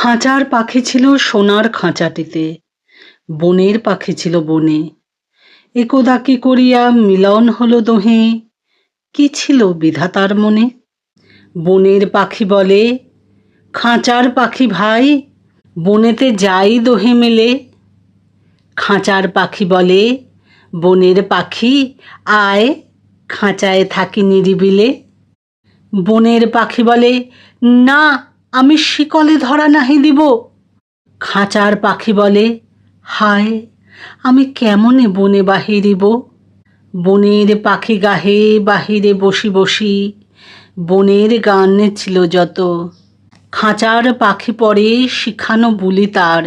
খাঁচার পাখি ছিল সোনার খাঁচাটিতে, বনের পাখি ছিল বনে। একদা কি করিয়া মিলন হলো দোহে, কি ছিল বিধাতার মনে। বনের পাখি বলে, খাঁচার পাখি ভাই, বনেতে যাই দোহে মেলে। খাঁচার পাখি বলে, বনের পাখি আয়, খাঁচায় থাকি নিরিবিলে। বনের পাখি বলে, না আমি শিকলে ধরা নাহি দিব। খাঁচার পাখি বলে, হায় আমি কেমনে বনে বাহিরিব। বনের পাখি গাহে বাহিরে বসি বসি, বনের গান ছিল যত। খাঁচার পাখি পরে শিখানো বুলি তার,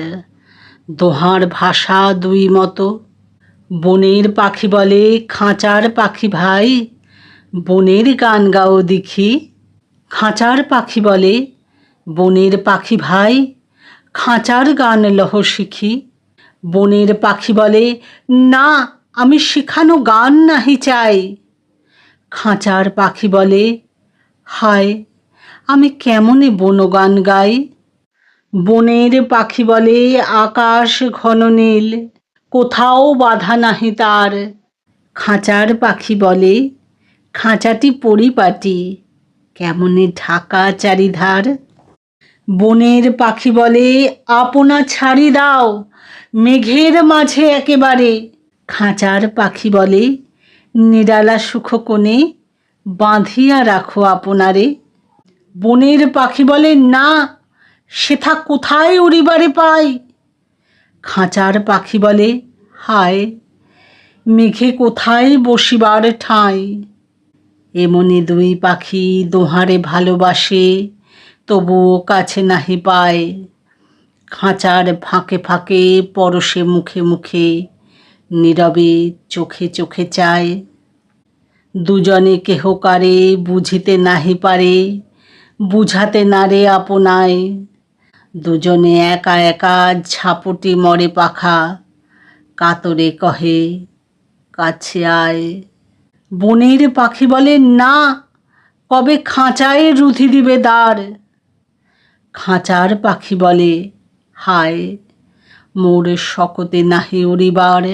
দোহার ভাষা দুই মতো। বনের পাখি বলে, খাঁচার পাখি ভাই, বনের গান গাও দেখি। খাঁচার পাখি বলে, বনের পাখি ভাই, খাঁচার গান লহ শিখি। বনের পাখি বলে, না আমি শিখানো গান নাহি চাই। খাঁচার পাখি বলে, হায় আমি কেমনে বনগান গাই। বনের পাখি বলে, আকাশ ঘন নীল, কোথাও বাধা নাহি তার। খাঁচার পাখি বলে, খাঁচাটি পরিপাটি, কেমনে ঢাকা চারিধার। বনের পাখি বলে, আপনা ছাড়ি দাও, মেঘের মাঝে একেবারে। খাঁচার পাখি বলে, নিরালা সুখ কোণে, বাঁধিয়া রাখো আপনারে। বনের পাখি বলে, না সেথা কোথায় উড়িবারে পাই। খাঁচার পাখি বলে, হায় মেঘে কোথায় বসিবার ঠাঁই। এমনি দুই পাখি দোহারে ভালোবাসে, তবুও কাছে নাহি পায়। খাঁচার ফাঁকে ফাঁকে পরশে মুখে মুখে, নীরবে চোখে চোখে চায়। দুজনে কেহ কারে বুঝিতে নাহি পারে, বুঝাতে নারে আপনায়। দুজনে একা একা ঝাপটি মরে পাখা, কাতরে কহে কাছে আয়। বনের পাখি বলে, না কবে খাঁচায় রুধি দিবে দ্বার। খাঁচার পাখি বলে, হায় মোর শকতে নাহি উড়িবার।